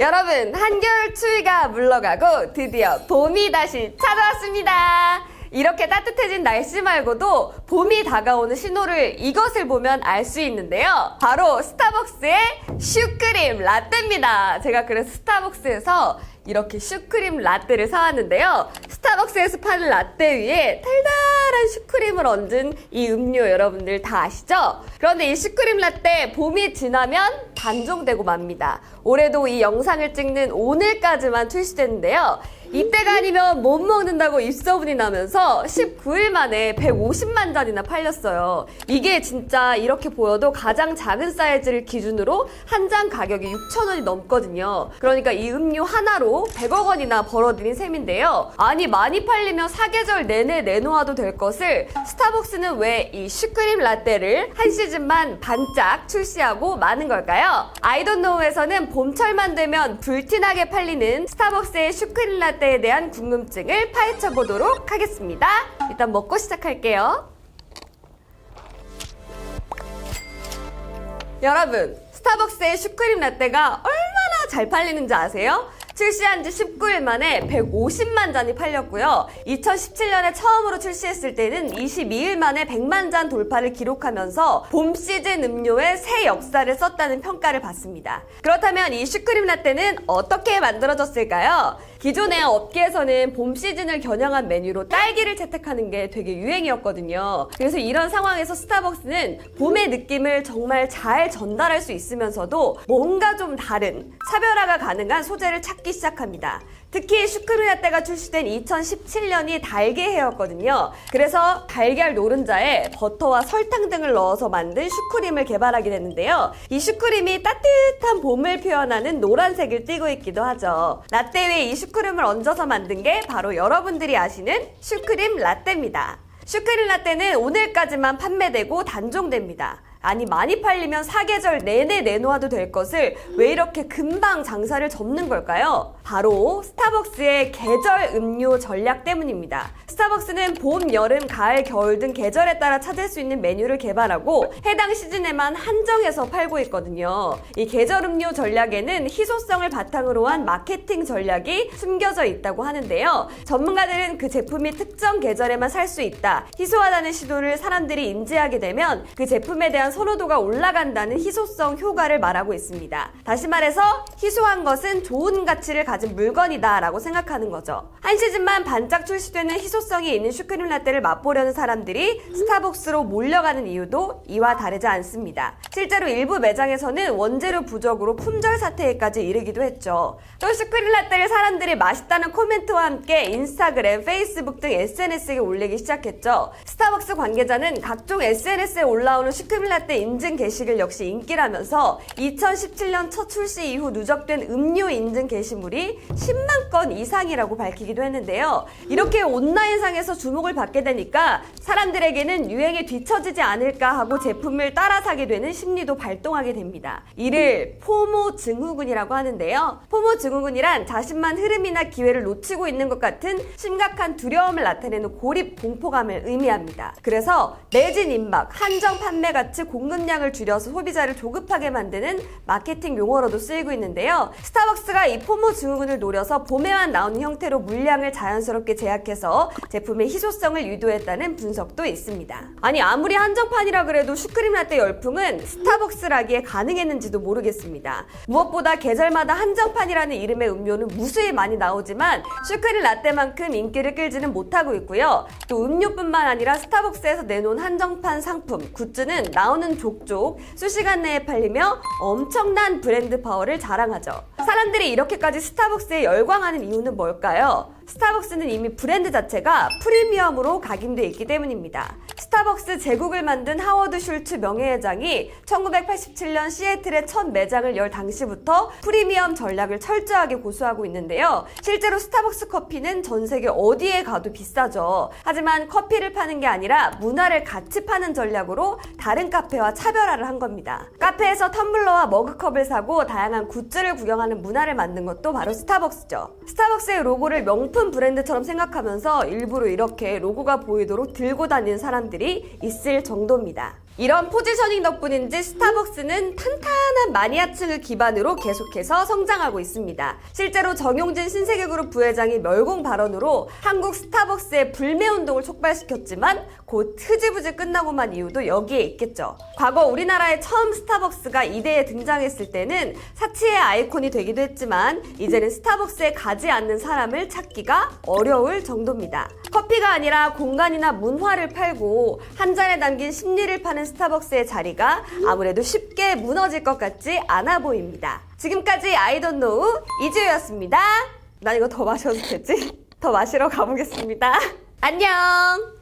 여러분, 한겨울 추위가 물러가고 드디어 봄이 다시 찾아왔습니다. 이렇게 따뜻해진 날씨 말고도 봄이 다가오는 신호를 이것을 보면 알 수 있는데요. 바로 스타벅스의 슈크림 라떼입니다. 제가 그래서 스타벅스에서 이렇게 슈크림 라떼를 사왔는데요. 스타벅스에서 파는 라떼 위에 달달한 슈크림을 얹은 이 음료 여러분들 다 아시죠? 그런데 이 슈크림 라떼 봄이 지나면 단종되고 맙니다. 올해도 이 영상을 찍는 오늘까지만 출시됐는데요. 이때가 아니면 못 먹는다고 입소문이 나면서 19일 만에 150만 잔이나 팔렸어요. 이게 진짜 이렇게 보여도 가장 작은 사이즈를 기준으로 한 잔 가격이 6,000원이 넘거든요. 그러니까 이 음료 하나로 100억 원이나 벌어들인 셈인데요. 아니 많이 팔리면 사계절 내내 내놓아도 될 것을 스타벅스는 왜 이 슈크림 라떼를 한 시즌만 반짝 출시하고 마는 걸까요? 아이돈노우에서는 봄철만 되면 불티나게 팔리는 스타벅스의 슈크림 라떼에 대한 궁금증을 파헤쳐 보도록 하겠습니다. 일단 먹고 시작할게요. 여러분, 스타벅스의 슈크림 라떼가 얼마나 잘 팔리는지 아세요? 출시한 지 19일 만에 150만 잔이 팔렸고요. 2017년에 처음으로 출시했을 때는 22일 만에 100만 잔 돌파를 기록하면서 봄 시즌 음료의 새 역사를 썼다는 평가를 받습니다. 그렇다면 이 슈크림 라떼는 어떻게 만들어졌을까요? 기존의 업계에서는 봄 시즌을 겨냥한 메뉴로 딸기를 채택하는 게 되게 유행이었거든요. 그래서 이런 상황에서 스타벅스는 봄의 느낌을 정말 잘 전달할 수 있으면서도 뭔가 좀 다른 차별화가 가능한 소재를 찾기 시작합니다. 특히 슈크림 라떼가 출시된 2017년이 달게해였거든요. 그래서 달걀 노른자에 버터와 설탕 등을 넣어서 만든 슈크림을 개발하게 됐는데요. 이 슈크림이 따뜻한 봄을 표현하는 노란색을 띠고 있기도 하죠. 라떼 위에 이 슈크림을 얹어서 만든 게 바로 여러분들이 아시는 슈크림 라떼입니다. 슈크림 라떼는 오늘까지만 판매되고 단종됩니다. 아니 많이 팔리면 사계절 내내 내놓아도 될 것을 왜 이렇게 금방 장사를 접는 걸까요? 바로 스타벅스의 계절 음료 전략 때문입니다. 스타벅스는 봄, 여름, 가을, 겨울 등 계절에 따라 찾을 수 있는 메뉴를 개발하고 해당 시즌에만 한정해서 팔고 있거든요. 이 계절 음료 전략에는 희소성을 바탕으로 한 마케팅 전략이 숨겨져 있다고 하는데요. 전문가들은 그 제품이 특정 계절에만 살 수 있다, 희소하다는 시도를 사람들이 인지하게 되면 그 제품에 대한 선호도가 올라간다는 희소성 효과를 말하고 있습니다. 다시 말해서 희소한 것은 좋은 가치를 가진 물건이다 라고 생각하는 거죠. 한 시즌만 반짝 출시되는 희소성이 있는 슈크림 라떼를 맛보려는 사람들이 스타벅스로 몰려가는 이유도 이와 다르지 않습니다. 실제로 일부 매장에서는 원재료 부족으로 품절 사태에까지 이르기도 했죠. 또 슈크림 라떼를 사람들이 맛있다는 코멘트와 함께 인스타그램, 페이스북 등 SNS에 올리기 시작했죠. 스타벅스 관계자는 각종 SNS에 올라오는 슈크림 라떼 인증 게시글 역시 인기라면서 2017년 첫 출시 이후 누적된 음료 인증 게시물이 10만 건 이상이라고 밝히기도 했는데요. 이렇게 온라인상에서 주목을 받게 되니까 사람들에게는 유행에 뒤처지지 않을까 하고 제품을 따라 사게 되는 심리도 발동하게 됩니다. 이를 포모 증후군이라고 하는데요. 포모 증후군이란 자신만 흐름이나 기회를 놓치고 있는 것 같은 심각한 두려움을 나타내는 고립 공포감을 의미합니다. 그래서 매진 임박, 한정 판매 같이 공급량을 줄여서 소비자를 조급하게 만드는 마케팅 용어로도 쓰이고 있는데요. 스타벅스가 이 포모 증후군을 노려서 봄에만 나오는 형태로 물량을 자연스럽게 제약해서 제품의 희소성을 유도했다는 분석도 있습니다. 아니 아무리 한정판이라 그래도 슈크림 라떼 열풍은 스타벅스라기에 가능했는지도 모르겠습니다. 무엇보다 계절마다 한정판이라는 이름의 음료는 무수히 많이 나오지만 슈크림 라떼만큼 인기를 끌지는 못하고 있고요. 또 음료뿐만 아니라 스타벅스에서 내놓은 한정판 상품, 굿즈는 나오는 족족 수시간 내에 팔리며 엄청난 브랜드 파워를 자랑하죠. 사람들이 이렇게까지 스타벅스에 열광하는 이유는 뭘까요? 스타벅스는 이미 브랜드 자체가 프리미엄으로 각인돼 있기 때문입니다. 스타벅스 제국을 만든 하워드 슐츠 명예회장이 1987년 시애틀에 첫 매장을 열 당시부터 프리미엄 전략을 철저하게 고수하고 있는데요. 실제로 스타벅스 커피는 전 세계 어디에 가도 비싸죠. 하지만 커피를 파는 게 아니라 문화를 같이 파는 전략으로 다른 카페와 차별화를 한 겁니다. 카페에서 텀블러와 머그컵을 사고 다양한 굿즈를 구경하는 문화를 만든 것도 바로 스타벅스죠. 스타벅스의 로고를 명품 브랜드처럼 생각하면서 일부러 이렇게 로고가 보이도록 들고 다니는 사람들이 있을 정도입니다. 이런 포지셔닝 덕분인지 스타벅스는 탄탄한 마니아층을 기반으로 계속해서 성장하고 있습니다. 실제로 정용진 신세계그룹 부회장이 멸공 발언으로 한국 스타벅스의 불매운동을 촉발시켰지만 곧 흐지부지 끝나고만 이유도 여기에 있겠죠. 과거 우리나라에 처음 스타벅스가 이대에 등장했을 때는 사치의 아이콘이 되기도 했지만 이제는 스타벅스에 가지 않는 사람을 찾기가 어려울 정도입니다. 커피가 아니라 공간이나 문화를 팔고 한 잔에 담긴 심리를 파는 스타벅스의 자리가 아무래도 쉽게 무너질 것 같지 않아 보입니다. 지금까지 아이돈노우 이지우였습니다. 난 이거 더 마셔도 되지? 더 마시러 가보겠습니다. 안녕!